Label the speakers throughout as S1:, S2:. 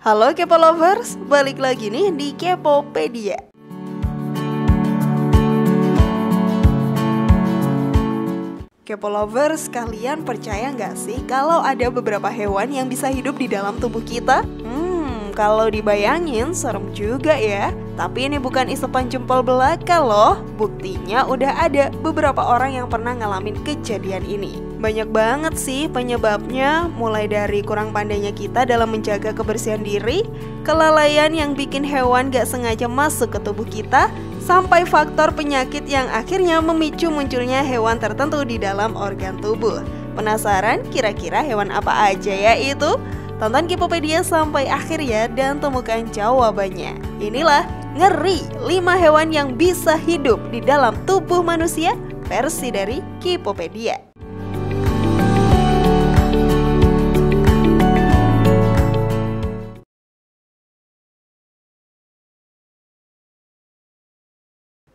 S1: Halo Kepo Lovers, balik lagi nih di Kepopedia. Kepo Lovers, kalian percaya nggak sih kalau ada beberapa hewan yang bisa hidup di dalam tubuh kita? Kalau dibayangin serem juga ya. Tapi ini bukan isapan jempol belaka loh. Buktinya udah ada beberapa orang yang pernah ngalamin kejadian ini. Banyak banget sih penyebabnya, mulai dari kurang pandainya kita dalam menjaga kebersihan diri, kelalaian yang bikin hewan gak sengaja masuk ke tubuh kita, sampai faktor penyakit yang akhirnya memicu munculnya hewan tertentu di dalam organ tubuh. Penasaran kira-kira hewan apa aja ya itu? Tonton Kepopedia sampai akhir ya dan temukan jawabannya. Inilah Ngeri 5 hewan yang bisa hidup di dalam tubuh manusia versi dari Kepopedia.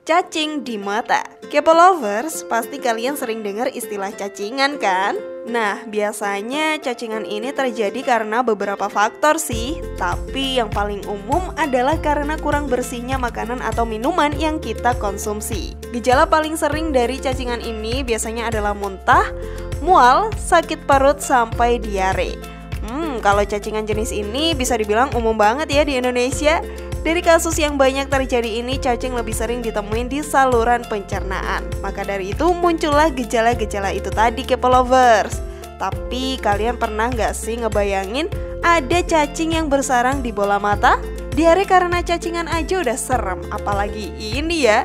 S1: Cacing di mata. Kepo Lovers, pasti kalian sering dengar istilah cacingan kan? Nah, biasanya cacingan ini terjadi karena beberapa faktor sih. Tapi yang paling umum adalah karena kurang bersihnya makanan atau minuman yang kita konsumsi. Gejala paling sering dari cacingan ini biasanya adalah muntah, mual, sakit perut, sampai diare. Kalau cacingan jenis ini bisa dibilang umum banget ya di Indonesia. Dari kasus yang banyak terjadi ini, cacing lebih sering ditemuin di saluran pencernaan. Maka dari itu muncullah gejala-gejala itu tadi Kepo Lovers. Tapi kalian pernah gak sih ngebayangin ada cacing yang bersarang di bola mata? Diare karena cacingan aja udah serem, apalagi ini ya.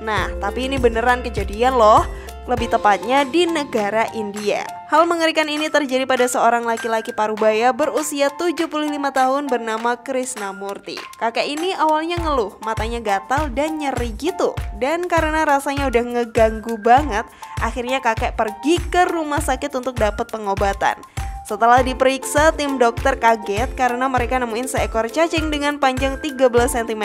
S1: Nah, tapi ini beneran kejadian loh. Lebih tepatnya di negara India. Hal mengerikan ini terjadi pada seorang laki-laki parubaya berusia 75 tahun bernama Krishnamurti. Kakek ini awalnya ngeluh, matanya gatal dan nyeri gitu. Dan karena rasanya udah ngeganggu banget, akhirnya kakek pergi ke rumah sakit untuk dapat pengobatan. Setelah diperiksa, tim dokter kaget karena mereka nemuin seekor cacing dengan panjang 13 cm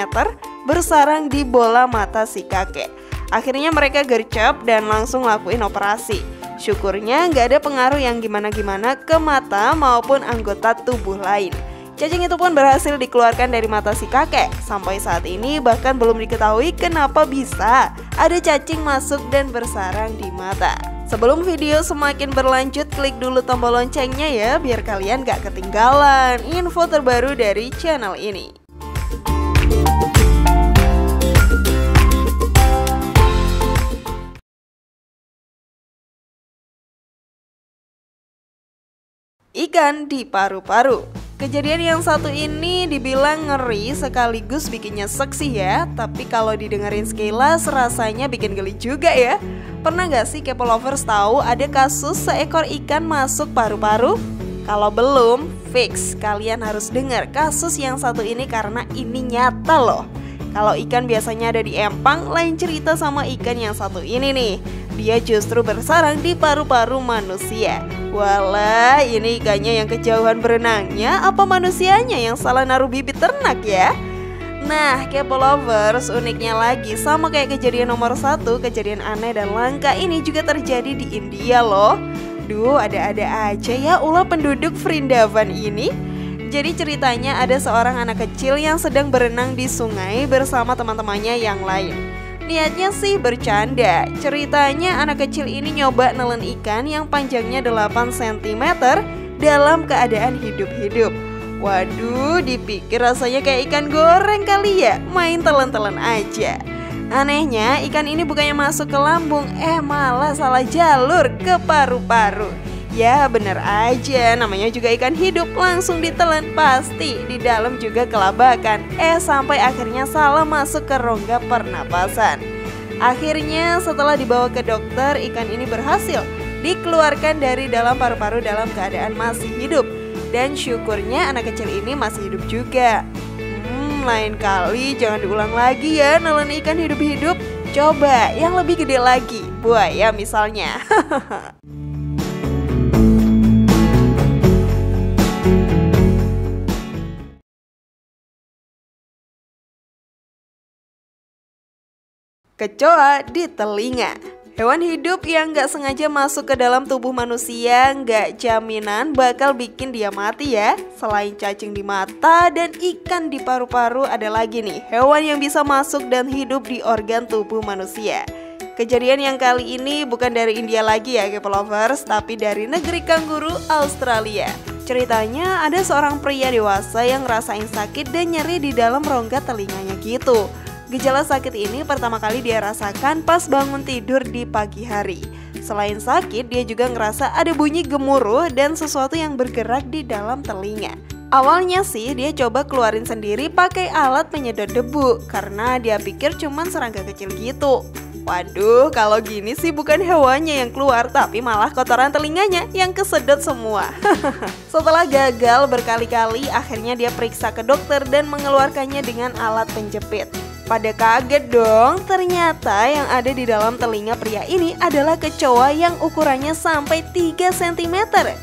S1: bersarang di bola mata si kakek. Akhirnya mereka gercep dan langsung lakuin operasi. Syukurnya nggak ada pengaruh yang gimana-gimana ke mata maupun anggota tubuh lain. Cacing itu pun berhasil dikeluarkan dari mata si kakek. Sampai saat ini bahkan belum diketahui kenapa bisa ada cacing masuk dan bersarang di mata. Sebelum video semakin berlanjut, klik dulu tombol loncengnya ya, biar kalian gak ketinggalan info terbaru dari channel ini. Ikan di paru-paru. Kejadian yang satu ini dibilang ngeri sekaligus bikin nyesek sih ya. Tapi kalau didengerin sekilas rasanya bikin geli juga ya. Pernah gak sih Kepo Lovers tahu ada kasus seekor ikan masuk paru-paru? Kalau belum, fix kalian harus dengar kasus yang satu ini karena ini nyata loh. Kalau ikan biasanya ada di empang, lain cerita sama ikan yang satu ini nih. Dia justru bersarang di paru-paru manusia. Walah, ini ikannya yang kejauhan berenangnya, apa manusianya yang salah naruh bibit ternak ya? Nah, Kepo Lovers, uniknya lagi sama kayak kejadian nomor 1, kejadian aneh dan langka ini juga terjadi di India loh. Duh, ada-ada aja ya ulah penduduk Vrindavan ini. Jadi ceritanya ada seorang anak kecil yang sedang berenang di sungai bersama teman-temannya yang lain. Niatnya sih bercanda. Ceritanya anak kecil ini nyoba nelen ikan yang panjangnya 8 cm dalam keadaan hidup-hidup. Waduh, dipikir rasanya kayak ikan goreng kali ya, main telan-telan aja. Anehnya ikan ini bukannya masuk ke lambung, malah salah jalur ke paru-paru. Ya bener aja, namanya juga ikan hidup, langsung ditelan pasti di dalam juga kelabakan. Sampai akhirnya salah masuk ke rongga pernapasan. Akhirnya setelah dibawa ke dokter, ikan ini berhasil dikeluarkan dari dalam paru-paru dalam keadaan masih hidup. Dan syukurnya anak kecil ini masih hidup juga. Lain kali jangan diulang lagi ya nelen ikan hidup-hidup. Coba yang lebih gede lagi, buaya misalnya. Kecoa di telinga. Hewan hidup yang nggak sengaja masuk ke dalam tubuh manusia nggak jaminan bakal bikin dia mati ya. Selain cacing di mata dan ikan di paru-paru, ada lagi nih hewan yang bisa masuk dan hidup di organ tubuh manusia. Kejadian yang kali ini bukan dari India lagi ya K-Lovers, tapi dari negeri kanguru Australia. Ceritanya ada seorang pria dewasa yang ngerasain sakit dan nyeri di dalam rongga telinganya gitu. Gejala sakit ini pertama kali dia rasakan pas bangun tidur di pagi hari. Selain sakit, dia juga ngerasa ada bunyi gemuruh dan sesuatu yang bergerak di dalam telinga. Awalnya sih dia coba keluarin sendiri pakai alat penyedot debu karena dia pikir cuman serangga kecil gitu. Waduh, kalau gini sih bukan hewannya yang keluar, tapi malah kotoran telinganya yang kesedot semua. Setelah gagal berkali-kali, akhirnya dia periksa ke dokter dan mengeluarkannya dengan alat penjepit. Pada kaget dong, ternyata yang ada di dalam telinga pria ini adalah kecoa yang ukurannya sampai 3 cm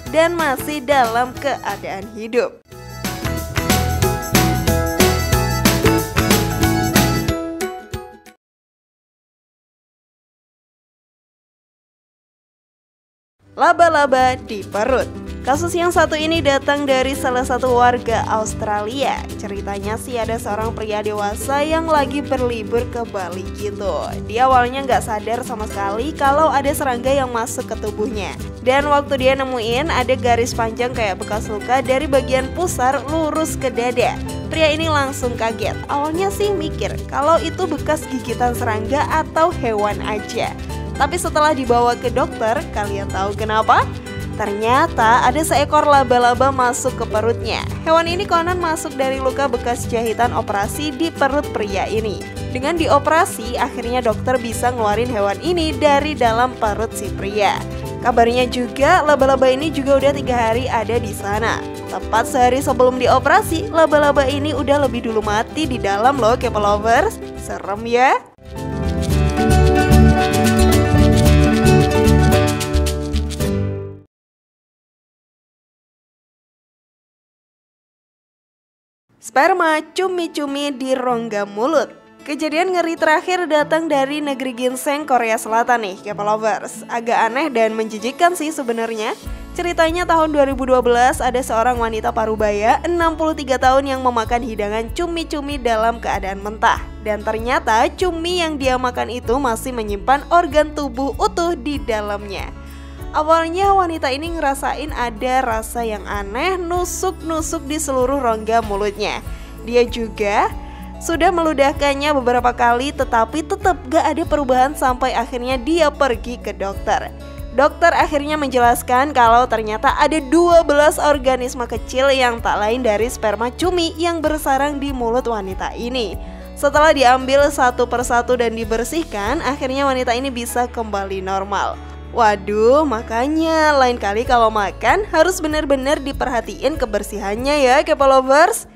S1: dan masih dalam keadaan hidup. Laba-laba di perut. Kasus yang satu ini datang dari salah satu warga Australia. Ceritanya sih ada seorang pria dewasa yang lagi berlibur ke Bali gitu. Dia awalnya nggak sadar sama sekali kalau ada serangga yang masuk ke tubuhnya. Dan waktu dia nemuin ada garis panjang kayak bekas luka dari bagian pusar lurus ke dada. Pria ini langsung kaget. Awalnya sih mikir kalau itu bekas gigitan serangga atau hewan aja. Tapi setelah dibawa ke dokter, kalian tahu kenapa? Ternyata ada seekor laba-laba masuk ke perutnya. Hewan ini konon masuk dari luka bekas jahitan operasi di perut pria ini. Dengan dioperasi, akhirnya dokter bisa ngeluarin hewan ini dari dalam perut si pria. Kabarnya juga laba-laba ini juga udah 3 hari ada di sana. Tepat sehari sebelum dioperasi, laba-laba ini udah lebih dulu mati di dalam loh K-Lovers. Serem ya? Sperma cumi-cumi di rongga mulut. Kejadian ngeri terakhir datang dari negeri Ginseng, Korea Selatan nih, K-Lovers. Agak aneh dan menjijikkan sih sebenarnya. Ceritanya tahun 2012 ada seorang wanita parubaya 63 tahun yang memakan hidangan cumi-cumi dalam keadaan mentah. Dan ternyata cumi yang dia makan itu masih menyimpan organ tubuh utuh di dalamnya. Awalnya wanita ini ngerasain ada rasa yang aneh nusuk-nusuk di seluruh rongga mulutnya. Dia juga sudah meludahkannya beberapa kali tetapi tetap gak ada perubahan sampai akhirnya dia pergi ke dokter. Dokter akhirnya menjelaskan kalau ternyata ada 12 organisme kecil yang tak lain dari sperma cumi yang bersarang di mulut wanita ini. Setelah diambil satu persatu dan dibersihkan, akhirnya wanita ini bisa kembali normal. Waduh, makanya lain kali kalau makan harus benar-benar diperhatiin kebersihannya ya K-Lovers.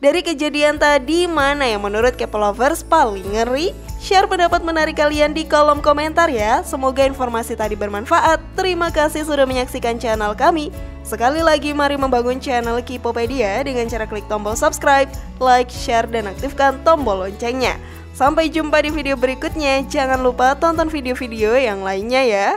S1: Dari kejadian tadi, mana yang menurut K-Lovers paling ngeri? Share pendapat menarik kalian di kolom komentar ya. Semoga informasi tadi bermanfaat. Terima kasih sudah menyaksikan channel kami. Sekali lagi mari membangun channel Kipopedia dengan cara klik tombol subscribe, like, share, dan aktifkan tombol loncengnya. Sampai jumpa di video berikutnya. Jangan lupa tonton video-video yang lainnya ya.